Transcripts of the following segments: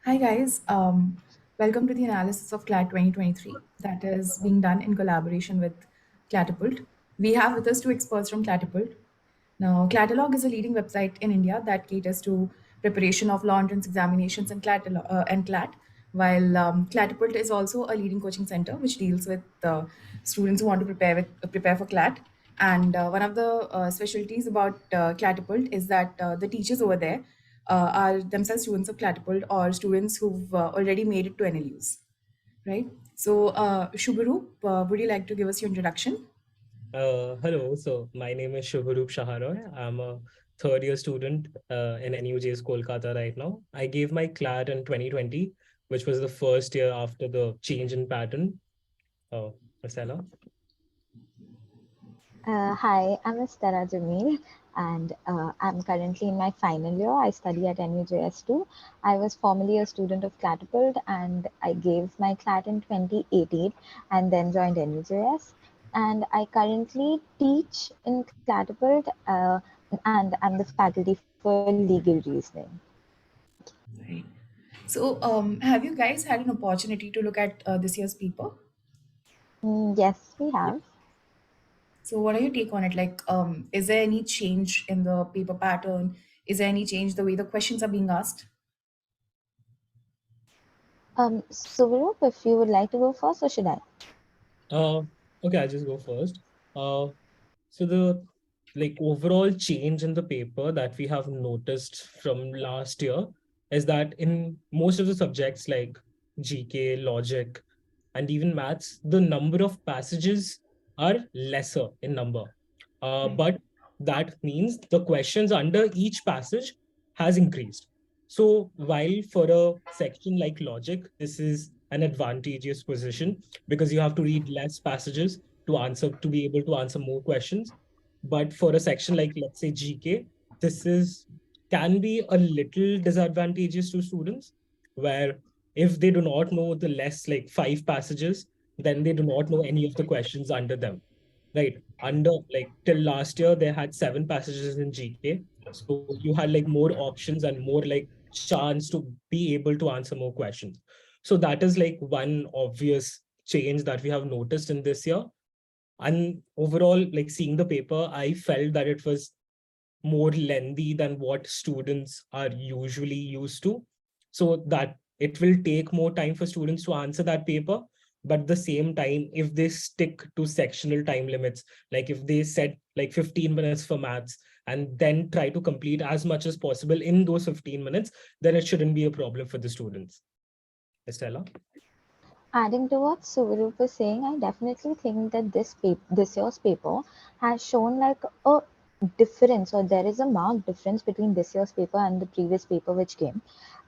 Hi guys, welcome to the analysis of CLAT 2023 that is being done in collaboration with CLATapult. We have with us two experts from CLATapult. Now, CLATalogue is a leading website in India that caters to preparation of law entrance examinations and CLAT, while CLATapult is also a leading coaching center which deals with students who want to prepare for CLAT. And one of the specialties about CLATapult is that the teachers over there are themselves students of CLATapult or students who've already made it to NLUs, right? So, Shubharu, would you like to give us your introduction? Hello, so my name is Shubharoop Shaharoy. I'm a third year student in NUJ's Kolkata right now. I gave my CLAT in 2020, which was the first year after the change in pattern. Marcella. Hi, I'm Estera Jamil, and I'm currently in my final year. I study at NUJS2. I was formerly a student of CLATapult, and I gave my CLAT in 2018 and then joined NUJS. And I currently teach in CLATapult, and I'm the faculty for legal reasoning. Right. So, have you guys had an opportunity to look at this year's paper? Yes, we have. So, what are your take on it? Like, is there any change in the paper pattern? Is there any change the way the questions are being asked? Suvaroop, if you would like to go first, or should I? Uh, okay, I'll just go first. Uh, so the overall change in the paper that we have noticed from last year is that in most of the subjects like GK, logic, and even maths, the number of passages are lesser in number. Right. But that means the questions under each passage has increased. So while for a section like logic, this is an advantageous position because you have to read less passages to be able to answer more questions. But for a section like, let's say, GK, this is can be a little disadvantageous to students, where if they do not know the less like five passages, then they do not know any of the questions under them. Right. Under like till last year, they had seven passages in GK. So you had like more options and more like chance to be able to answer more questions. So that is like one obvious change that we have noticed in this year. And overall, like seeing the paper, I felt that it was more lengthy than what students are usually used to. So that it will take more time for students to answer that paper. But at the same time, if they stick to sectional time limits, like if they set like 15 minutes for maths and then try to complete as much as possible in those 15 minutes, then it shouldn't be a problem for the students. Estella? Adding to what Suvaroop was saying, I definitely think that this year's paper has shown like a difference, or there is a marked difference between this year's paper and the previous paper which came.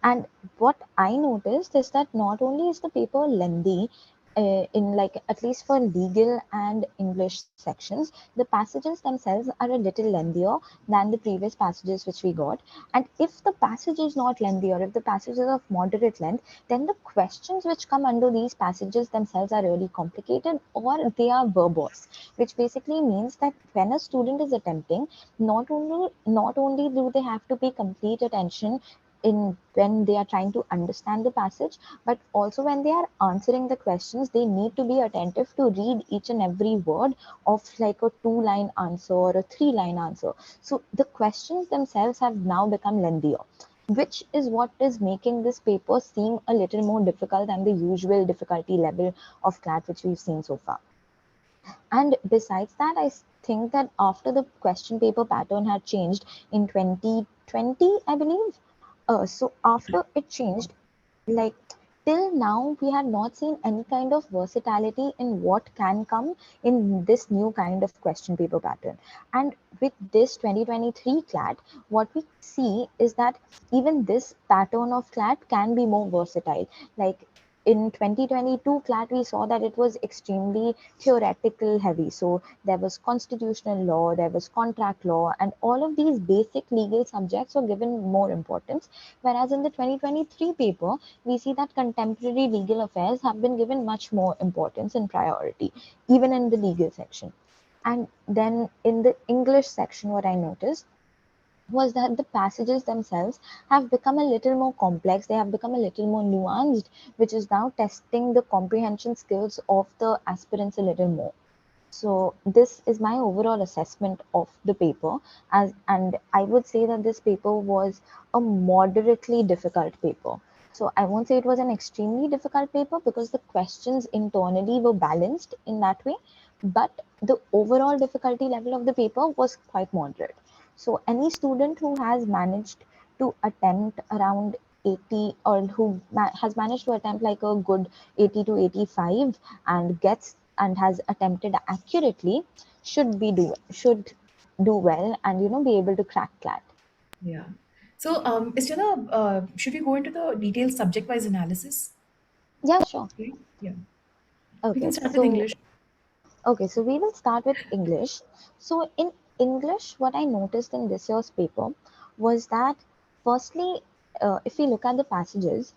And what I noticed is that not only is the paper lengthy, in like at least for legal and English sections, the passages themselves are a little lengthier than the previous passages which we got. And if the passage is not lengthy, or if the passage is of moderate length, then the questions which come under these passages themselves are really complicated, or they are verbose, which basically means that when a student is attempting, not only do they have to pay complete attention in when they are trying to understand the passage, but also when they are answering the questions, they need to be attentive to read each and every word of like a two-line answer or a three-line answer. So the questions themselves have now become lengthier, which is what is making this paper seem a little more difficult than the usual difficulty level of CLAT which we've seen so far. And besides that, I think that after the question paper pattern had changed in 2020, I believe, so after it changed, like till now, we had not seen any kind of versatility in what can come in this new kind of question paper pattern. And with this 2023 CLAT, what we see is that even this pattern of CLAT can be more versatile. Like in 2022 CLAT, we saw that it was extremely theoretical heavy. So there was constitutional law, there was contract law, and all of these basic legal subjects were given more importance. Whereas in the 2023 paper, we see that contemporary legal affairs have been given much more importance and priority, even in the legal section. And then in the English section, what I noticed was that the passages themselves have become a little more complex, they have become a little more nuanced, which is now testing the comprehension skills of the aspirants a little more. So this is my overall assessment of the paper, and I would say that this paper was a moderately difficult paper. So I won't say it was an extremely difficult paper because the questions internally were balanced in that way, but the overall difficulty level of the paper was quite moderate. So any student who has managed to attempt around 80, or who has managed to attempt like a good 80 to 85 and gets and has attempted accurately should do well and be able to crack CLAT. Yeah. So, Istana, should we go into the detailed subject-wise analysis? Yeah, sure. Okay. Yeah. We can Okay, start with English. so we will start with English. So in English, what I noticed in this year's paper was that firstly, if we look at the passages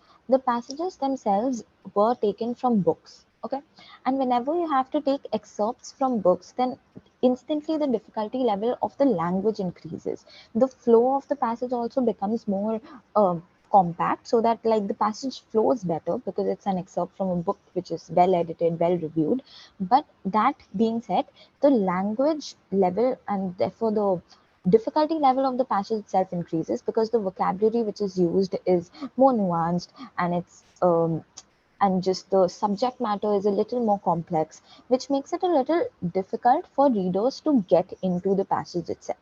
themselves were taken from books. Okay, and whenever you have to take excerpts from books, then instantly the difficulty level of the language increases. The flow of the passage also becomes more compact, so that like the passage flows better because it's an excerpt from a book which is well edited, well reviewed. But that being said, the language level and therefore the difficulty level of the passage itself increases because the vocabulary which is used is more nuanced, and just the subject matter is a little more complex, which makes it a little difficult for readers to get into the passage itself.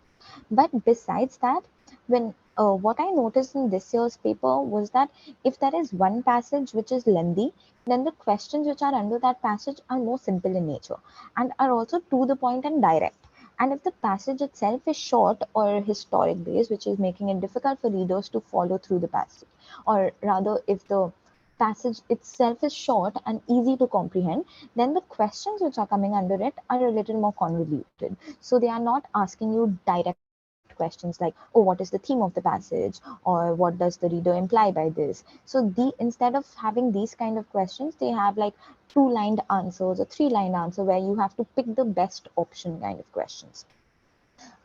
But besides that, when what I noticed in this year's paper was that if there is one passage which is lengthy, then the questions which are under that passage are more simple in nature and are also to the point and direct. And if the passage itself is short or historic based, which is making it difficult for readers to follow through the passage, or rather, if the passage itself is short and easy to comprehend, then the questions which are coming under it are a little more convoluted. So they are not asking you direct questions like, oh, what is the theme of the passage, or what does the reader imply by this? So instead of having these kind of questions, they have like two-lined answers or three-lined answer where you have to pick the best option kind of questions.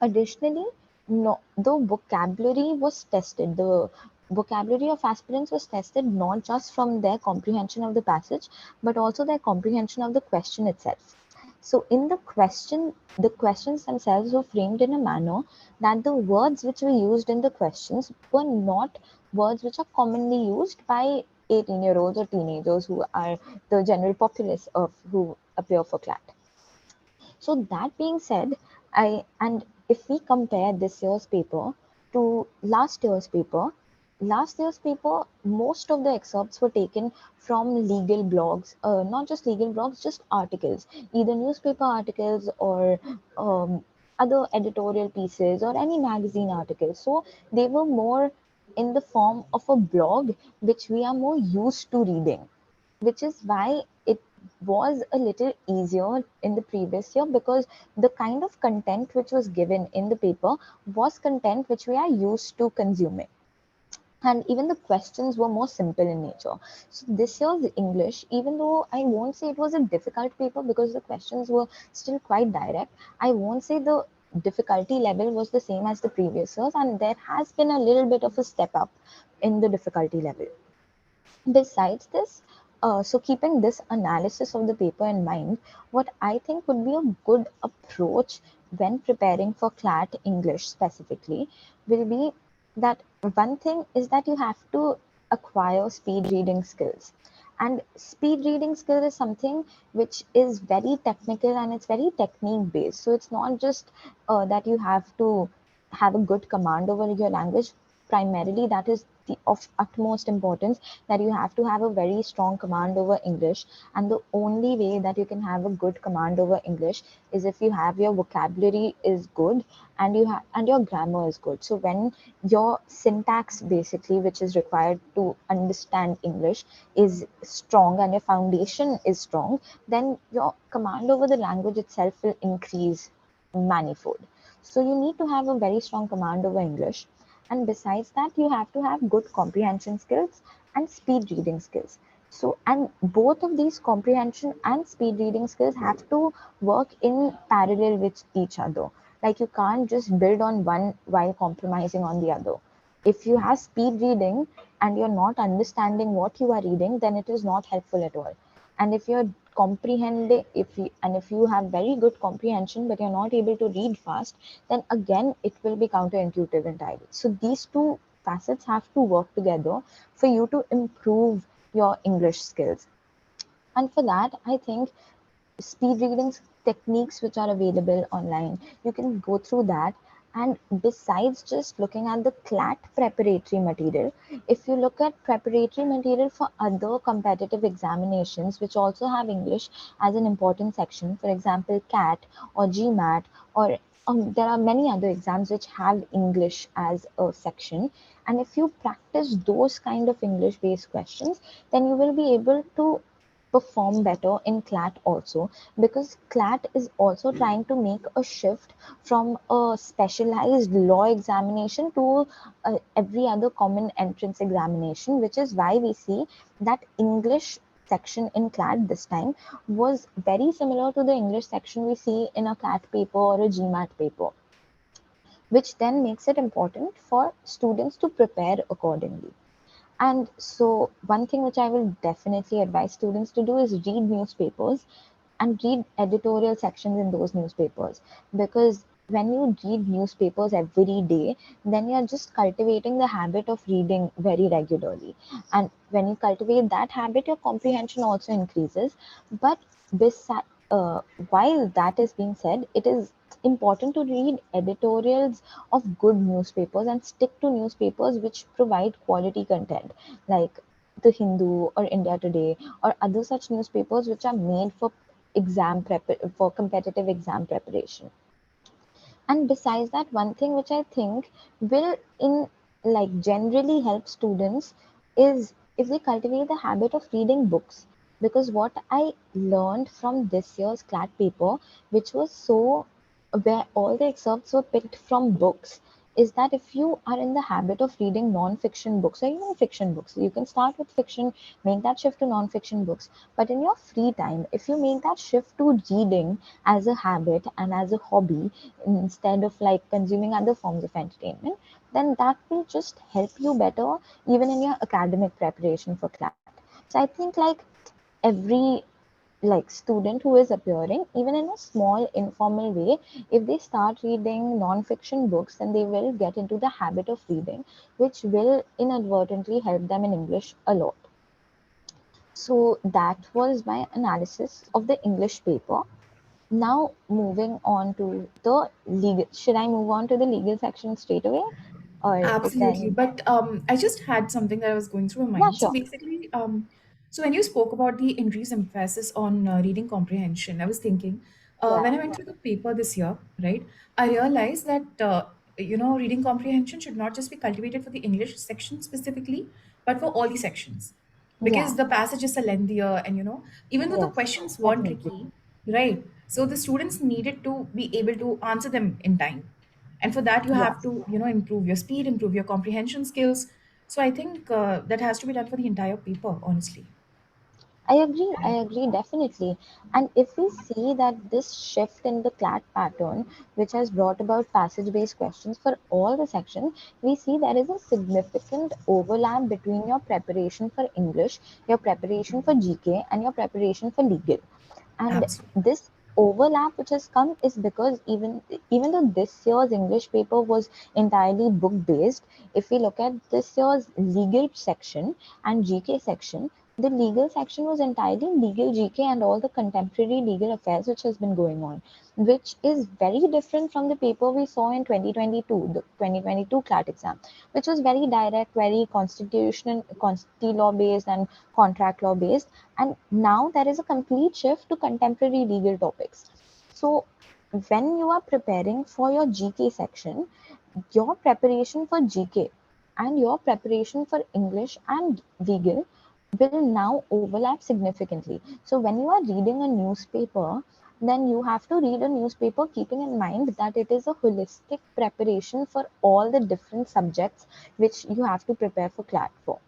Additionally, no, the vocabulary was tested. The vocabulary of aspirants was tested not just from their comprehension of the passage, but also their comprehension of the question itself. So, in the questions themselves were framed in a manner that the words which were used in the questions were not words which are commonly used by 18-year-olds or teenagers who are the general populace of who appear for CLAT. So that being said, if we compare this year's paper to last year's paper, most of the excerpts were taken from legal blogs, not just legal blogs, just articles, either newspaper articles or other editorial pieces or any magazine articles. So they were more in the form of a blog, which we are more used to reading, which is why it was a little easier in the previous year because the kind of content which was given in the paper was content which we are used to consuming. And even the questions were more simple in nature. So this year's English, even though I won't say it was a difficult paper because the questions were still quite direct, I won't say the difficulty level was the same as the previous years, and there has been a little bit of a step up in the difficulty level. Besides this, so keeping this analysis of the paper in mind, what I think would be a good approach when preparing for CLAT English specifically will be that one thing is that you have to acquire speed reading skills. And speed reading skill is something which is very technical and it's very technique based. So it's not just that you have to have a good command over your language. Primarily, that is the of utmost importance, that you have to have a very strong command over English. And the only way that you can have a good command over English is if you have your vocabulary is good and and your grammar is good. So when your syntax basically, which is required to understand English, is strong and your foundation is strong, then your command over the language itself will increase manifold. So you need to have a very strong command over English. And besides that, you have to have good comprehension skills and speed reading skills. So, and both of these comprehension and speed reading skills have to work in parallel with each other. Like, you can't just build on one while compromising on the other. If you have speed reading and you're not understanding what you are reading, then it is not helpful at all. And if you're comprehending, if you have very good comprehension but you're not able to read fast, then again it will be counterintuitive entirely. So these two facets have to work together for you to improve your English skills. And for that, I think speed reading techniques which are available online, you can go through that. And besides just looking at the CLAT preparatory material, if you look at preparatory material for other competitive examinations which also have English as an important section, for example CAT or GMAT, or there are many other exams which have English as a section, and if you practice those kind of English based questions, then you will be able to perform better in CLAT also, because CLAT is also trying to make a shift from a specialized law examination to every other common entrance examination, which is why we see that English section in CLAT this time was very similar to the English section we see in a CLAT paper or a GMAT paper, which then makes it important for students to prepare accordingly. And so, one thing which I will definitely advise students to do is read newspapers and read editorial sections in those newspapers. Because when you read newspapers every day, then you're just cultivating the habit of reading very regularly. And when you cultivate that habit, your comprehension also increases. But besides, while that is being said, it is important to read editorials of good newspapers and stick to newspapers which provide quality content, like the Hindu or India Today or other such newspapers which are made for for competitive exam preparation. And besides that, one thing which I think will in like generally help students is if they cultivate the habit of reading books. Because what I learned from this year's CLAT paper, which was so where all the excerpts were picked from books, is that if you are in the habit of reading non-fiction books or even fiction books, you can start with fiction, make that shift to non-fiction books. But in your free time, if you make that shift to reading as a habit and as a hobby instead of like consuming other forms of entertainment, then that will just help you better even in your academic preparation for CLAT. So I think like every student who is appearing, even in a small informal way, if they start reading non-fiction books, then they will get into the habit of reading, which will inadvertently help them in English a lot. So that was my analysis of the English paper. Now moving on to the legal. Should I move on to the legal section straight away, or Absolutely. then? But I just had something that I was going through my Yeah, mind. So sure. basically, so when you spoke about the increased emphasis on reading comprehension, I was thinking Yeah. when I went through the paper this year, right, I realized that, reading comprehension should not just be cultivated for the English section specifically, but for all the sections. Yeah. Because the passages are lengthier and, even though the Yes. questions weren't Definitely. tricky, right? So the students needed to be able to answer them in time, and for that you have Yes. to improve your speed, improve your comprehension skills. So I think that has to be done for the entire paper, honestly. I agree definitely. And if we see that this shift in the CLAT pattern, which has brought about passage-based questions for all the sections, we see there is a significant overlap between your preparation for English, your preparation for GK, and your preparation for legal. And Absolutely. this overlap which has come is because even though this year's English paper was entirely book based, if we look at this year's legal section and GK section, the legal section was entirely legal GK and all the contemporary legal affairs which has been going on, which is very different from the paper we saw in 2022, the 2022 CLAT exam, which was very direct, very constitutional law based and contract law based. And now there is a complete shift to contemporary legal topics. So when you are preparing for your GK section, your preparation for GK and your preparation for English and legal will now overlap significantly. So when you are reading a newspaper, then you have to read a newspaper keeping in mind that it is a holistic preparation for all the different subjects which you have to prepare for CLAT for.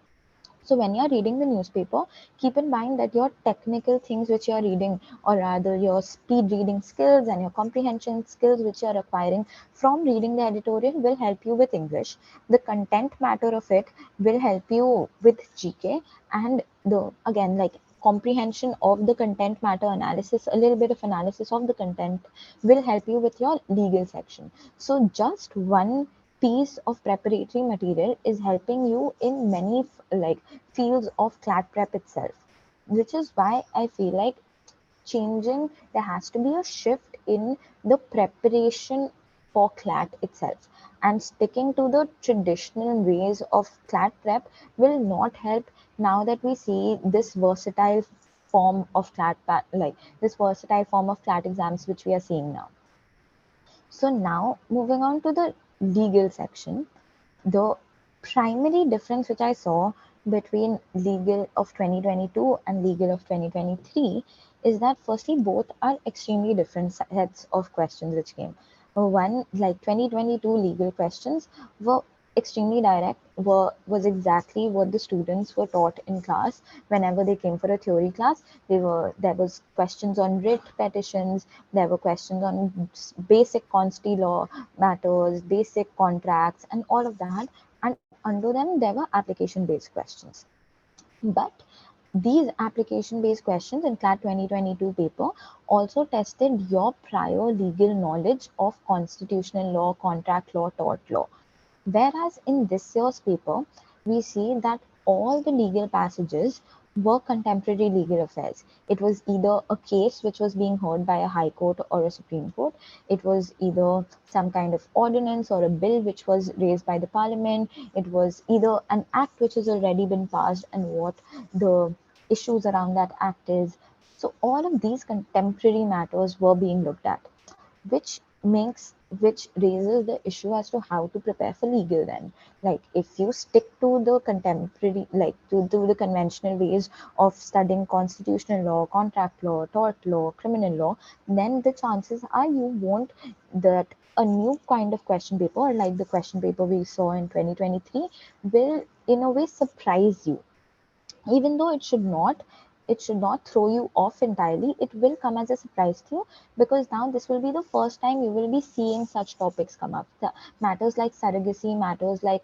So when you're reading the newspaper, keep in mind that your technical things which you're reading, or rather your speed reading skills and your comprehension skills which you're acquiring from reading the editorial will help you with English. The content matter of it will help you with GK, and the again like comprehension of the content matter analysis, a little bit of analysis of the content will help you with your legal section. So just one piece of preparatory material is helping you in many like fields of CLAT prep itself, which is why I feel like changing, there has to be a shift in the preparation for CLAT itself, and sticking to the traditional ways of CLAT prep will not help now that we see this versatile form of like this versatile form of CLAT exams which we are seeing now. So now moving on to the legal section, the primary difference which I saw between legal of 2022 and legal of 2023 is that firstly both are extremely different sets of questions which came. One, like 2022 legal questions were extremely direct, was exactly what the students were taught in class whenever they came for a theory class. There was questions on writ petitions, there were questions on basic consti law matters, basic contracts, and all of that. And under them, there were application based questions. But these application based questions in CLAT 2022 paper also tested your prior legal knowledge of constitutional law, contract law, tort law. Whereas in this year's paper, we see that all the legal passages were contemporary legal affairs. It was either a case which was being heard by a high court or a Supreme Court, it was either some kind of ordinance or a bill which was raised by the parliament, it was either an act which has already been passed and what the issues around that act is. So all of these contemporary matters were being looked at, which makes which raises the issue as to how to prepare for legal then. Like if you stick to the contemporary, like to the conventional ways of studying constitutional law, contract law, tort law, criminal law, then the chances are you won't, that a new kind of question paper like the question paper we saw in 2023 will in a way surprise you. Even though it should not throw you off entirely, it will come as a surprise to you, because now this will be the first time you will be seeing such topics come up. The matters like surrogacy, matters like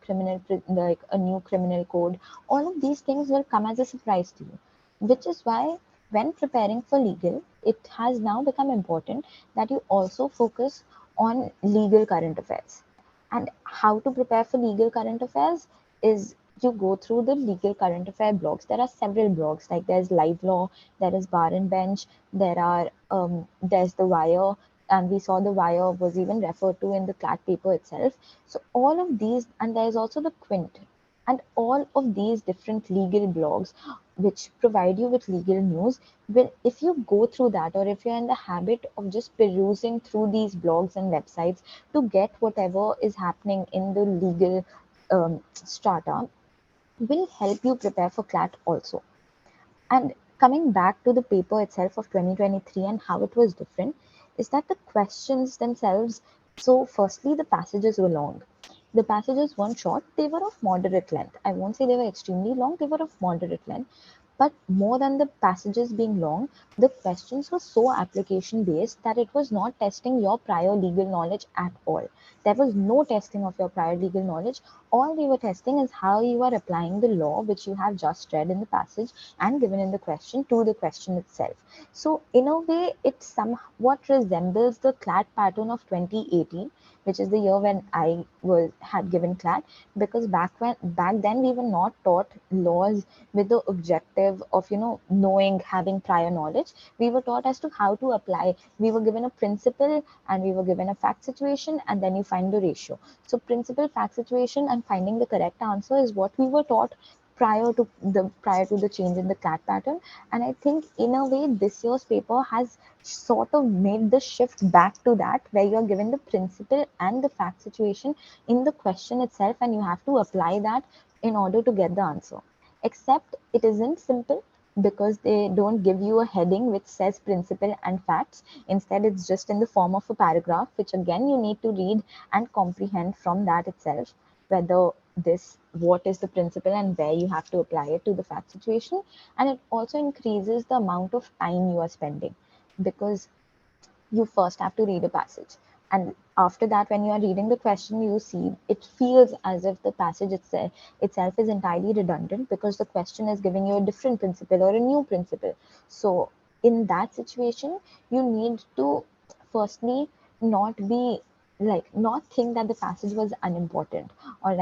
like a new criminal code, all of these things will come as a surprise to you, which is why when preparing for legal, it has now become important that you also focus on legal current affairs. And how to prepare for legal current affairs is you go through the legal current affair blogs. There are several blogs, like there's Live Law, there is Bar and Bench, there's The Wire, and we saw The Wire was even referred to in the CLAT paper itself. So all of these, and there's also the Quint, and all of these different legal blogs which provide you with legal news will, if you go through that, or if you're in the habit of just perusing through these blogs and websites to get whatever is happening in the legal strata, will help you prepare for CLAT also. And coming back to the paper itself of 2023 and how it was different, is that the questions themselves, so firstly, the passages were long. The passages weren't short, they were of moderate length. I won't say they were extremely long, they were of moderate length. But more than the passages being long, the questions were so application based that it was not testing your prior legal knowledge at all. There was no testing of your prior legal knowledge. All they were testing is how you are applying the law which you have just read in the passage and given in the question to the question itself. So, in a way, it somewhat resembles the CLAT pattern of 2018, which is the year when I had given CLAT, because back then we were not taught laws with the objective of knowing, having prior knowledge. We were taught as to how to apply. We were given a principle and we were given a fact situation, and then you find the ratio. So principle, fact situation, and finding the correct answer is what we were taught prior to the change in the CLAT pattern. And I think in a way this year's paper has sort of made the shift back to that, where you're given the principle and the fact situation in the question itself, and you have to apply that in order to get the answer. Except it isn't simple, because they don't give you a heading which says principle and facts. Instead, it's just in the form of a paragraph, which again you need to read and comprehend from that itself, whether this what is the principle and where you have to apply it to the fact situation. And it also increases the amount of time you are spending, because you first have to read a passage, and after that when you are reading the question, you see it feels as if the passage itself is entirely redundant, because the question is giving you a different principle or a new principle. So in that situation, you need to firstly not be like not think that the passage was unimportant, or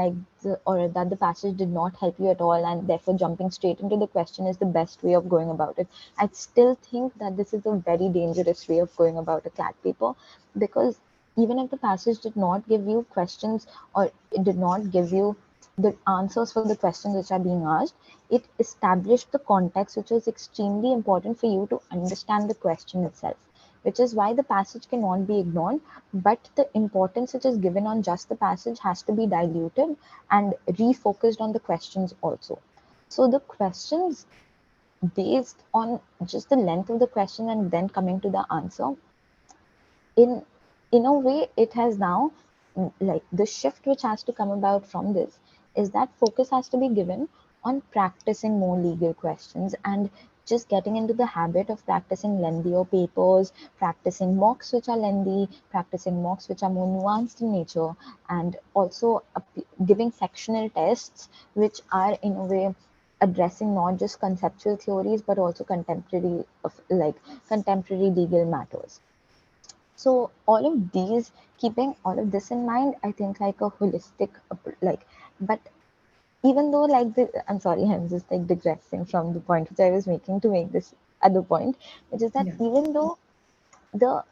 or that the passage did not help you at all, and therefore jumping straight into the question is the best way of going about it. I still think that this is a very dangerous way of going about a CLAT paper, because even if the passage did not give you questions, or it did not give you the answers for the questions which are being asked, it established the context, which is extremely important for you to understand the question itself, which is why the passage cannot be ignored, but the importance which is given on just the passage has to be diluted and refocused on the questions also. So the questions, based on just the length of the question and then coming to the answer, in in a way it has now, like the shift which has to come about from this is that focus has to be given on practicing more legal questions, and just getting into the habit of practicing lengthier papers, practicing mocks which are lengthy, practicing mocks which are more nuanced in nature, and also giving sectional tests which are in a way addressing not just conceptual theories but also contemporary legal matters. So all of these, keeping all of this in mind, I think like a holistic, like, but even though like I'm sorry, I'm just like digressing from the point which I was making to make this other point, which is that Yeah. even though the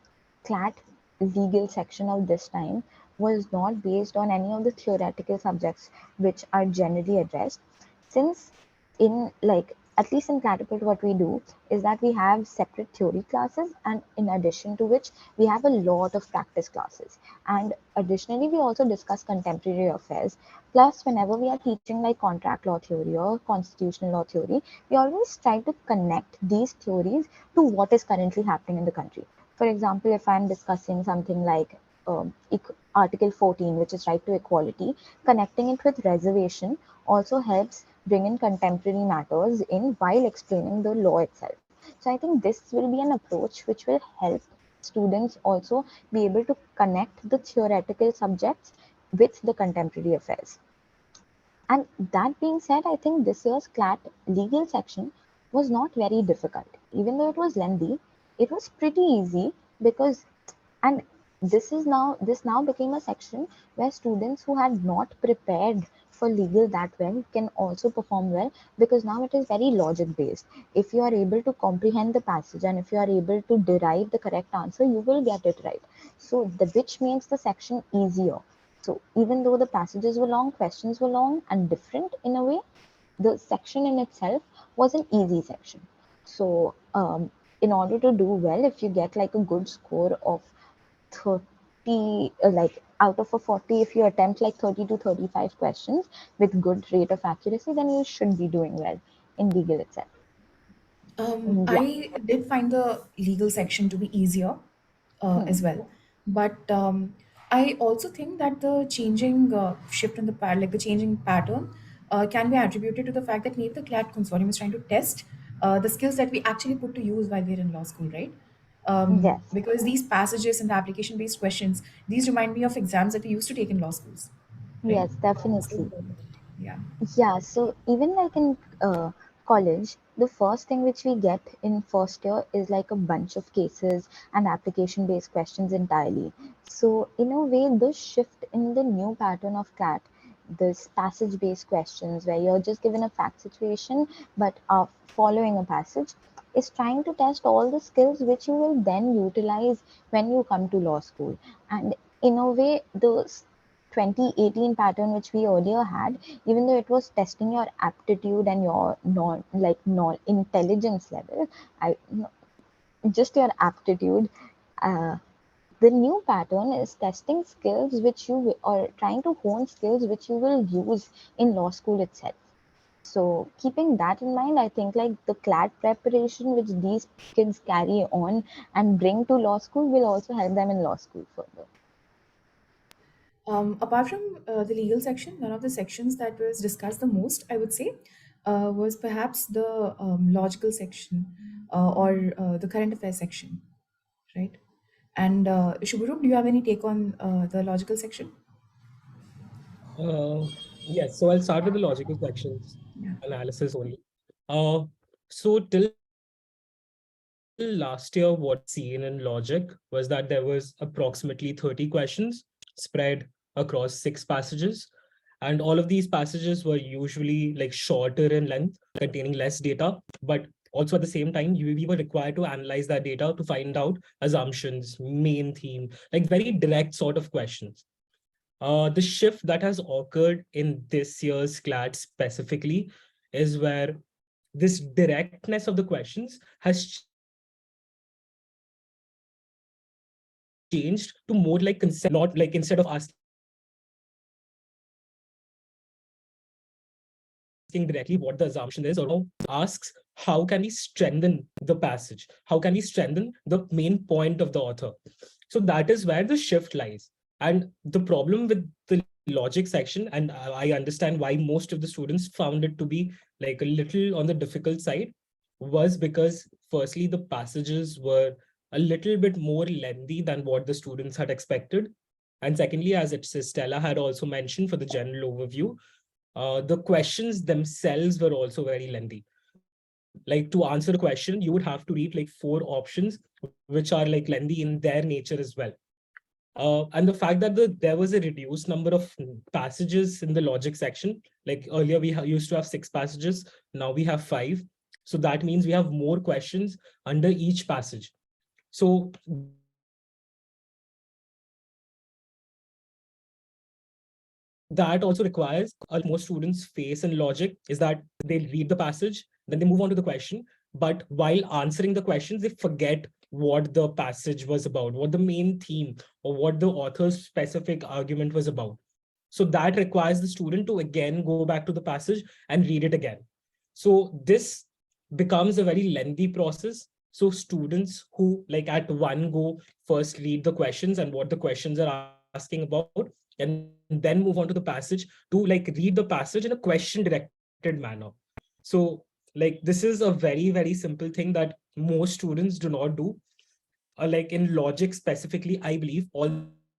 CLAT legal section of this time was not based on any of the theoretical subjects which are generally addressed, since in like at least in CLATapult what we do is that we have separate theory classes, and in addition to which we have a lot of practice classes, and additionally we also discuss contemporary affairs. Plus whenever we are teaching like contract law theory or constitutional law theory, we always try to connect these theories to what is currently happening in the country. For example, if I'm discussing something like Article 14, which is right to equality, connecting it with reservation also helps bring in contemporary matters in while explaining the law itself. So I think this will be an approach which will help students also be able to connect the theoretical subjects with the contemporary affairs. And that being said, I think this year's CLAT legal section was not very difficult. Even though it was lengthy, it was pretty easy, because and this now became a section where students who had not prepared for legal that well can also perform well, because now it is very logic based. If you are able to comprehend the passage and if you are able to derive the correct answer, you will get it right. So the which makes the section easier. So even though the passages were long, questions were long and different in a way, the section in itself was an easy section. So in order to do well, if you get like a good score of 30, like out of a 40, if you attempt like 30 to 35 questions with good rate of accuracy, then you should be doing well in legal itself. Yeah. I did find the legal section to be easier Hmm. as well, but I also think that the changing shift in the like the changing pattern can be attributed to the fact that maybe the CLAT consortium is trying to test the skills that we actually put to use while we're in law school, right? Yes. Because these passages and the application-based questions, these remind me of exams that we used to take in law schools, right? Yes, So, definitely. yeah. Yeah, so even like in college, the first thing which we get in first year is like a bunch of cases and application based questions entirely. So, in a way, the shift in the new pattern of CLAT, this passage based questions where you're just given a fact situation but are following a passage, is trying to test all the skills which you will then utilize when you come to law school. And in a way, the 2018 pattern which we earlier had, even though it was testing your aptitude and your non intelligence level, I just your aptitude, uh, the new pattern is testing skills which or trying to hone skills which you will use in law school itself. So keeping that in mind, I think like the CLAT preparation which these kids carry on and bring to law school will also help them in law school further. Apart from the legal section, one of the sections that was discussed the most, I would say, was perhaps the logical section or the current affairs section, right? And Shubharup, do you have any take on the logical section? Uh, yes, so I'll start with the logical sections Yeah. analysis only. Uh, so till last year, what we had seen in logic was that there was approximately 30 questions spread across 6 passages. And all of these passages were usually like shorter in length, containing less data. But also at the same time, we were required to analyze that data to find out assumptions, main theme, like very direct sort of questions. The shift that has occurred in this year's CLAT specifically is where this directness of the questions has changed to more like conceptual questions. Not like instead of asking directly what the assumption is, or now asks how can we strengthen the passage? How can we strengthen the main point of the author? So that is where the shift lies. And the problem with the logic section, and I understand why most of the students found it to be like a little on the difficult side, was because firstly, the passages were a little bit more lengthy than what the students had expected. And secondly, as Stella had also mentioned for the general overview, the questions themselves were also very lengthy. Like to answer a question, you would have to read like 4 options, which are like lengthy in their nature as well. And the fact that there was a reduced number of passages in the logic section, like earlier we used to have 6 passages, now we have 5. So that means we have more questions under each passage. So that also requires a lot more students face in logic, is that they'll read the passage, then they move on to the question. But while answering the questions, they forget what the passage was about, what the main theme or what the author's specific argument was about. So that requires the student to again go back to the passage and read it again. So this becomes a very lengthy process. So students who like at one go first read the questions and what the questions are asking about, and then move on to the passage to like read the passage in a question directed manner. So like this is a very, very simple thing that most students do not do. Like in logic specifically, I believe all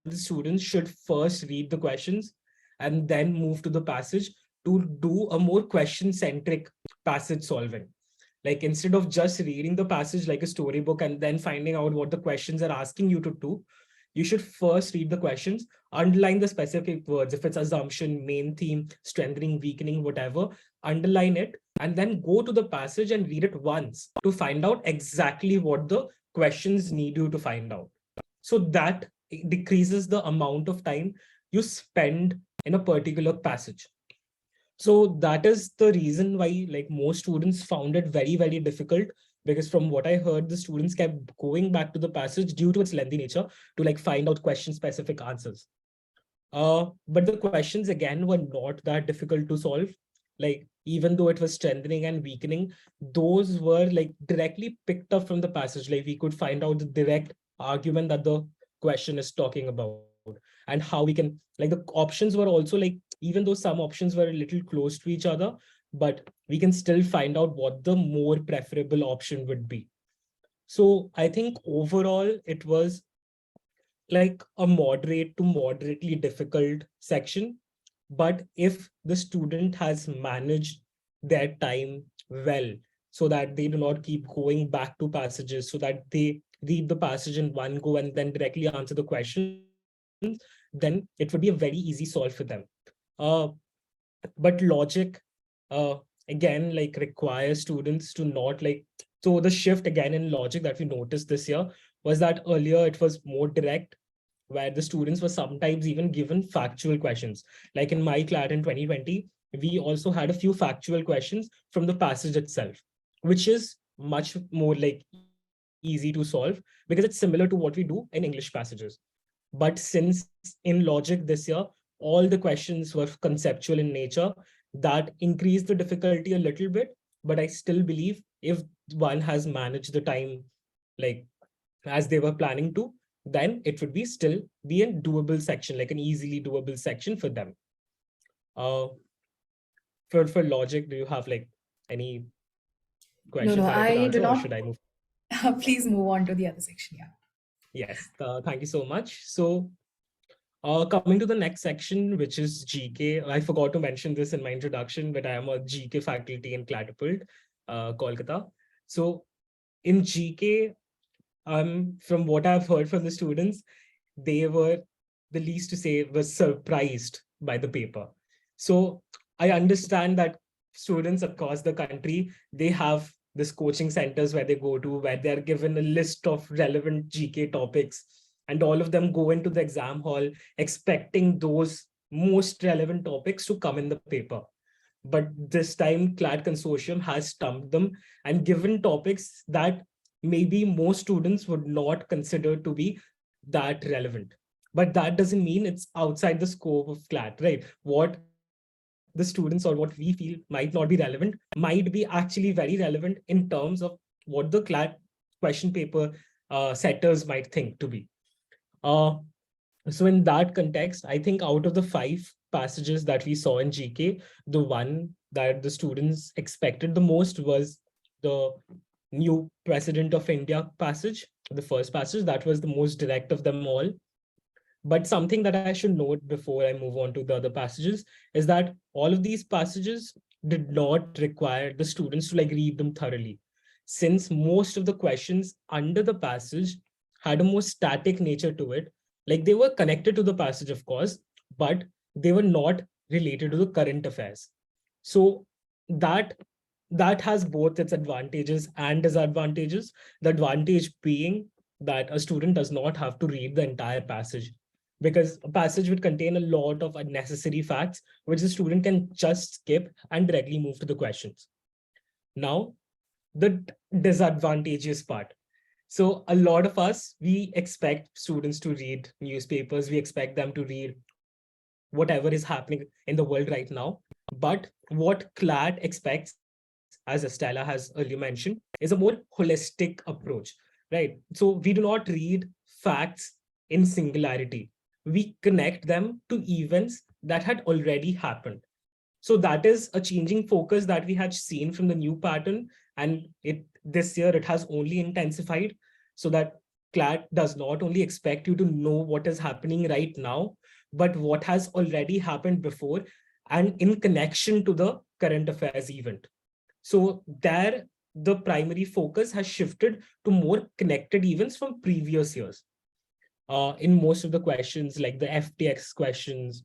the students should first read the questions and then move to the passage to do a more question-centric passage solving. Like instead of just reading the passage like a storybook and then finding out what the questions are asking you to do, you should first read the questions, underline the specific words. If it's assumption, main theme, strengthening, weakening, whatever, underline it, and then go to the passage and read it once to find out exactly what the questions need you to find out. So that decreases the amount of time you spend in a particular passage. So that is the reason why like most students found it very, very difficult, because from what I heard, the students kept going back to the passage due to its lengthy nature to like find out question specific answers. But the questions again were not that difficult to solve. Like even though it was strengthening and weakening, those were like directly picked up from the passage. Like we could find out the direct argument that the question is talking about, and how we can like the options were also like, even though some options were a little close to each other, but we can still find out what the more preferable option would be. So I think overall it was like a moderate to moderately difficult section. But if the student has managed their time well, so that they do not keep going back to passages, so that they read the passage in one go and then directly answer the questions, then it would be a very easy solve for them. Uh, but logic again like requires students to not like, so the shift again in logic that we noticed this year was that earlier it was more direct, where the students were sometimes even given factual questions. Like in my CLAT in 2020, we also had a few factual questions from the passage itself, which is much more like easy to solve because it's similar to what we do in English passages. But since in logic this year, all the questions were conceptual in nature, that increased the difficulty a little bit. But I still believe if one has managed the time like as they were planning to, then it would be still be a doable section, like an easily doable section for them. Uh, for logic, do you have like any No, questions no, that I could I do answer, or not. should I move? Please move on to the other section. Yeah. Yes, thank you so much. So, coming to the next section, which is GK. I forgot to mention this in my introduction, but I am a GK faculty in CLATapult, Kolkata. So, in GK, from what I've heard from the students, they were the least to say was surprised by the paper. So I understand that students across the country, they have this coaching centers where they go to, where they're given a list of relevant GK topics, and all of them go into the exam hall expecting those most relevant topics to come in the paper. But this time CLAT consortium has stumped them and given topics that maybe most students would not consider to be that relevant. But that doesn't mean it's outside the scope of CLAT, right? What the students or what we feel might not be relevant might be actually very relevant in terms of what the CLAT question paper setters might think to be. Uh, so in that context, I think out of the 5 passages that we saw in GK, the one that the students expected the most was the new president of India passage, the first passage. That was the most direct of them all. But something that I should note before I move on to the other passages is that all of these passages did not require the students to like read them thoroughly, since most of the questions under the passage had a more static nature to it. Like they were connected to the passage, of course, but they were not related to the current affairs. So that that has both its advantages and disadvantages. The advantage being that a student does not have to read the entire passage, because a passage would contain a lot of unnecessary facts, which the student can just skip and directly move to the questions. Now, the disadvantageous part. So, a lot of us, we expect students to read newspapers, we expect them to read whatever is happening in the world right now. But what CLAT expects, as Estella has earlier mentioned, is a more holistic approach, right? So, we do not read facts in singularity, we connect them to events that had already happened. So that is a changing focus that we had seen from the new pattern, and it this year it has only intensified, so that CLAT does not only expect you to know what is happening right now, but what has already happened before and in connection to the current affairs event. So there, the primary focus has shifted to more connected events from previous years. In most of the questions, like the FTX questions,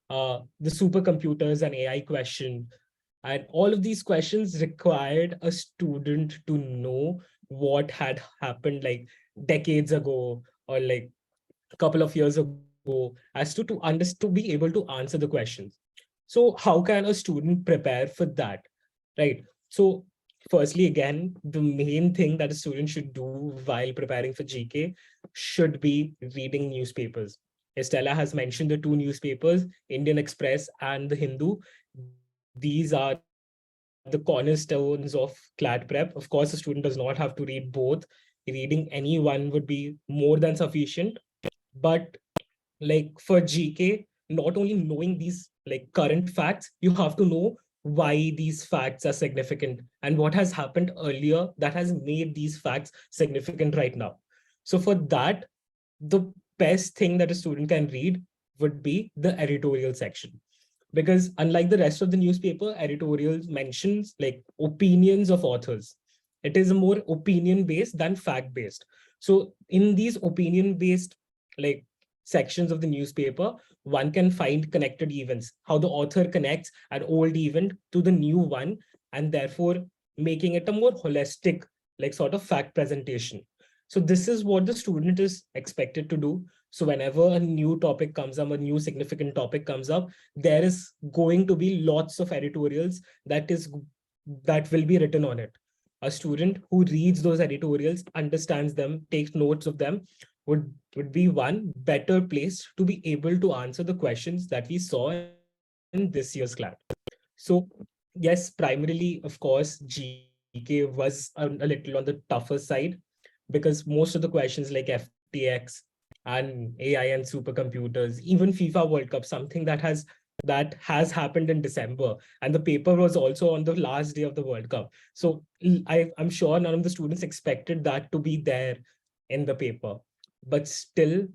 the supercomputers and AI question, and all of these questions required a student to know what had happened like decades ago, or like a couple of years ago, as to understand, to be able to answer the questions. So how can a student prepare for that, right? So firstly, again, the main thing that a student should do while preparing for GK should be reading newspapers. Estella has mentioned the 2 newspapers, Indian Express and the Hindu. These are the cornerstones of CLAT prep. Of course, a student does not have to read both. Reading any one would be more than sufficient. But like for GK, not only knowing these like current facts, you have to know why these facts are significant and what has happened earlier that has made these facts significant right now. So for that, the best thing that a student can read would be the editorial section, because unlike the rest of the newspaper, editorials mentions like opinions of authors. It is more opinion based than fact based. So in these opinion based like sections of the newspaper, one can find connected events, how the author connects an old event to the new one, and therefore making it a more holistic like sort of fact presentation. So this is what the student is expected to do. So whenever a new topic comes up, a new significant topic comes up, there is going to be lots of editorials that will be written on it. A student who reads those editorials, understands them, takes notes of them, would be one better place to be able to answer the questions that we saw in this year's CLAT. So yes, primarily, of course, GK was a little on the tougher side, because most of the questions like FTX and AI and supercomputers, even FIFA World Cup, something that has happened in December, and the paper was also on the last day of the World Cup. So I'm sure none of the students expected that to be there in the paper, but still,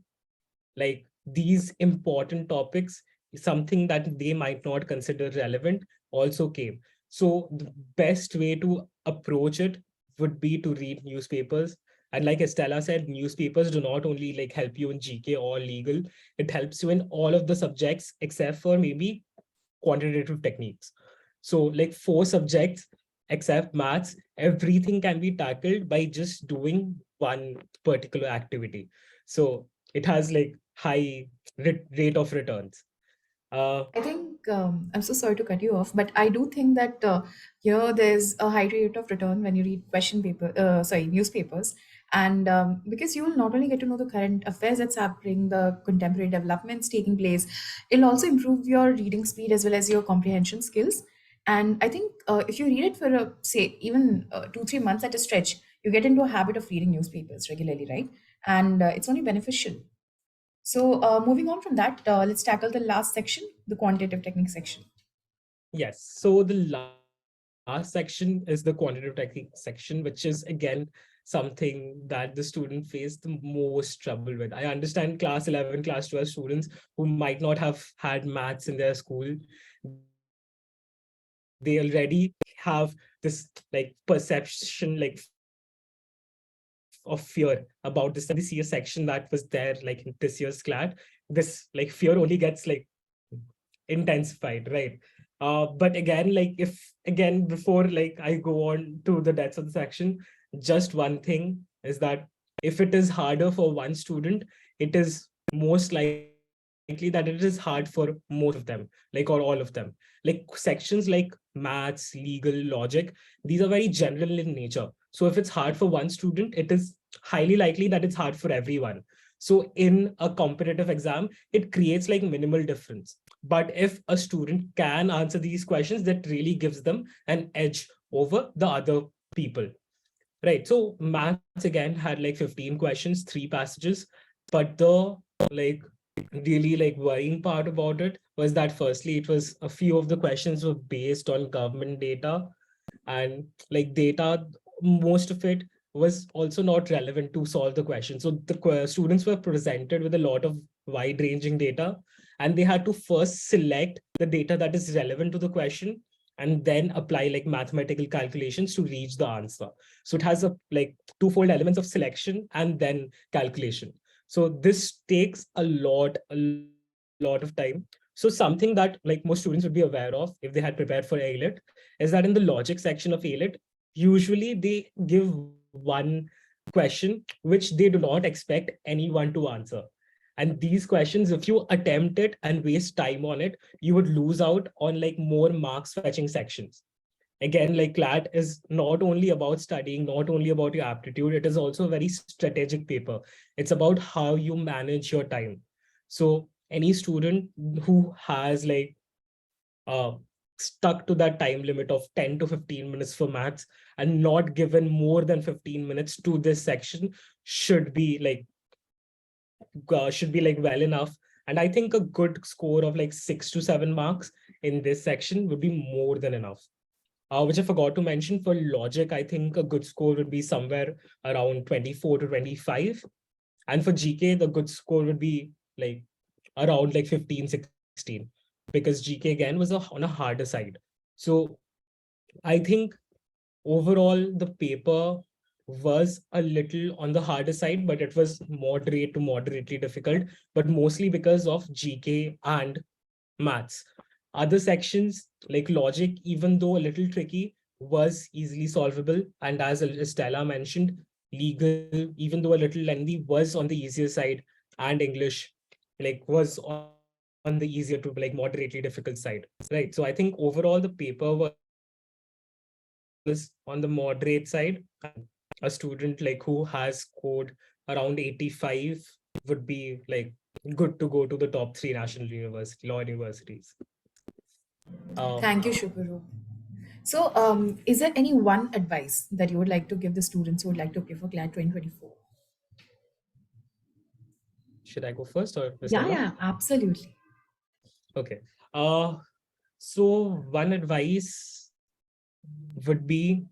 like, these important topics, something that they might not consider relevant, also came. So the best way to approach it would be to read newspapers. And like Estella said, newspapers do not only like help you in GK or legal, it helps you in all of the subjects except for maybe quantitative techniques. So like 4 subjects except maths, everything can be tackled by just doing one particular activity. So it has like high rate of returns. I think I'm so sorry to cut you off, but I do think that here there's a high rate of return when you read newspapers, and because you will not only get to know the current affairs that's happening, the contemporary developments taking place, it'll also improve your reading speed as well as your comprehension skills. And I think if you read it for say even 2 3 months at a stretch, you get into a habit of reading newspapers regularly, right? And it's only beneficial. So, moving on from that, let's tackle the last section, the quantitative technique section. Yes. So the last section is the quantitative technique section, which is again something that the student faced the most trouble with. I understand class 11, class 12 students who might not have had maths in their school, they already have this like perception, like of fear about this section. And when they see a section that was there like in this year's CLAT, this like fear only gets like intensified, right? But again, like if again before like I go on to the depths of the section, just one thing is that if it is harder for one student, it is most likely that it is hard for most of them, like, or all of them. Like sections like maths, legal, logic, these are very general in nature. So if it's hard for one student, it is highly likely that it's hard for everyone. So in a competitive exam, it creates like minimal difference. But if a student can answer these questions, that really gives them an edge over the other people. Right. So maths again had like 15 questions, 3 passages. But the like really like worrying part about it was that firstly, it was a few of the questions were based on government data, and like data, most of it was also not relevant to solve the question. So the students were presented with a lot of wide ranging data, and they had to first select the data that is relevant to the question and then apply like mathematical calculations to reach the answer. So it has a like twofold elements of selection and then calculation. So this takes a lot of time. So something that like most students would be aware of if they had prepared for AILET is that in the logic section of AILET, usually they give one question which they do not expect anyone to answer. And these questions, if you attempt it and waste time on it, you would lose out on like more marks fetching sections. Again, like CLAT is not only about studying, not only about your aptitude, it is also a very strategic paper. It's about how you manage your time. So any student who has like uh, stuck to that time limit of 10 to 15 minutes for maths and not given more than 15 minutes to this section should be like well enough. And I think a good score of like 6 to 7 marks in this section would be more than enough. Which I forgot to mention, for logic, I think a good score would be somewhere around 24 to 25. And for GK, the good score would be like around like 15, 16, because GK again was on a harder side. So I think overall the paper was a little on the harder side, but it was moderate to moderately difficult, but mostly because of GK and maths. Other sections like logic, even though a little tricky, was easily solvable. And as Stella mentioned, legal, even though a little lengthy, was on the easier side, and English like was on the easier to like moderately difficult side. Right. So I think overall the paper was on the moderate side. A student like who has scored around 85 would be like good to go to the top 3 national university law universities. Uh, Thank you, Shubharu. So, is there any one advice that you would like to give the students who would like to apply for CLAT 2024? Should I go first or Yeah, Stella? yeah, absolutely. Okay. Uh, so one advice would be,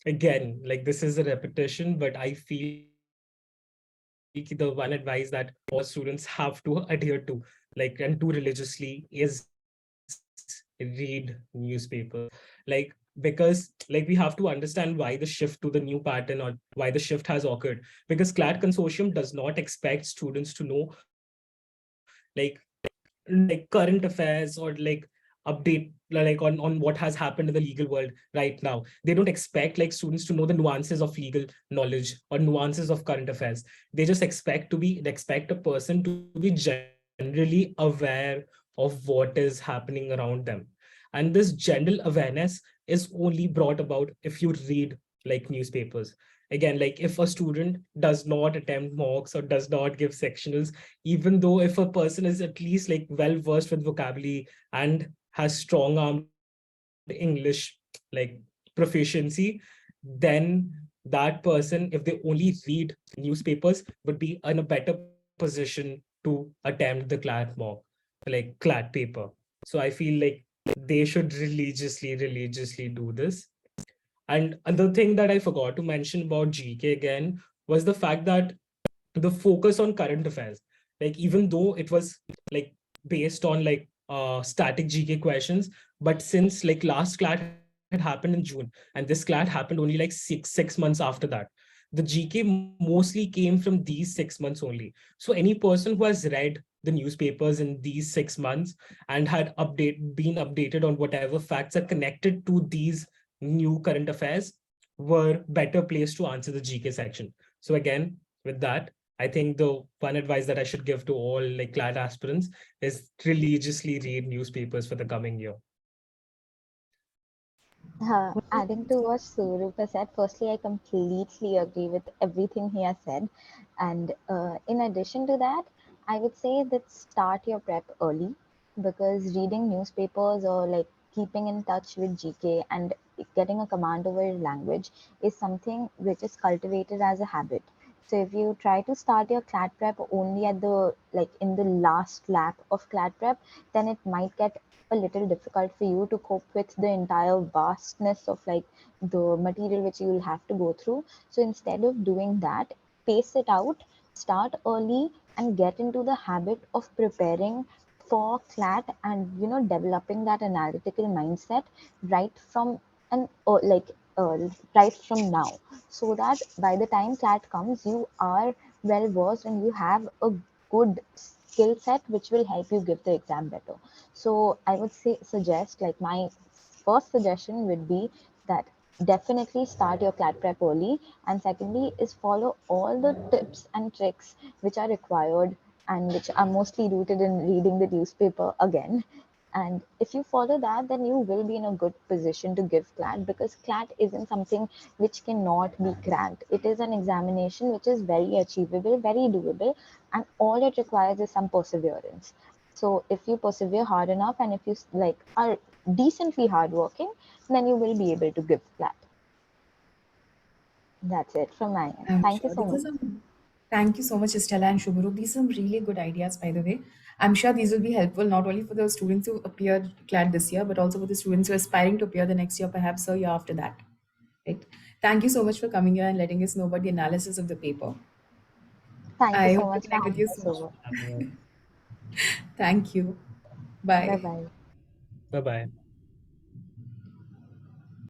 again, like this is a repetition, but I feel the one advice that all students have to adhere to, like, and do religiously is read newspapers. Like, because like we have to understand why the shift to the new pattern or why the shift has occurred. Because CLAT consortium does not expect students to know like current affairs or like update like on what has happened in the legal world right now. They don't expect like students to know the nuances of legal knowledge or nuances of current affairs. They just expect a person to be generally aware of what is happening around them. And this general awareness is only brought about if you read like newspapers. Again, like if a student does not attempt mocks or does not give sectionals, even though if a person is at least like well versed with vocabulary and has strong armed English like proficiency, then that person, if they only read newspapers, would be in a better position to attempt the CLAT mock, like CLAT paper. So I feel like they should religiously do this. And another thing that I forgot to mention about GK again was the fact that the focus on current affairs, like even though it was like based on like static GK questions, but since like last CLAT had happened in June and this CLAT happened only like six months after that, the GK mostly came from these 6 months only. So any person who has read the newspapers in these 6 months and had been updated on whatever facts are connected to these new current affairs were better placed to answer the GK section. So again, with that, I think the one advice that I should give to all like CLAT aspirants is religiously read newspapers for the coming year. Adding to what Surupa said, firstly, I completely agree with everything he has said. And in addition to that, I would say that start your prep early, because reading newspapers or like keeping in touch with GK and getting a command over your language is something which is cultivated as a habit. So if you try to start your CLAT prep only at the like in the last lap of CLAT prep, then it might get a little difficult for you to cope with the entire vastness of like the material which you will have to go through. So instead of doing that, pace it out, start early, and get into the habit of preparing for CLAT, and developing that analytical mindset right from and right from now, so that by the time CLAT comes, you are well versed and you have a good skill set which will help you give the exam better. So I would suggest, like, my first suggestion would be that definitely start your CLAT prep early, and secondly is follow all the tips and tricks which are required and which are mostly rooted in reading the newspaper again. And if you follow that, then you will be in a good position to give CLAT, because CLAT isn't something which cannot be cracked. It is an examination which is very achievable, very doable, and all it requires is some perseverance. So if you persevere hard enough, and if you like are decently hardworking, then you will be able to give CLAT. That's it from my end. I'm Thank you sure so these are much. some. Thank you so much, Estella and Shubharu. These are some really good ideas, by the way. I'm sure these will be helpful not only for the students who appeared CLAT this year, but also for the students who are aspiring to appear the next year, perhaps a year after that. Right. Thank you so much for coming here and letting us know about the analysis of the paper. Thank you I so hope to much for connect with having you us soon. over. Uh, Thank you. Bye Bye. bye. bye bye.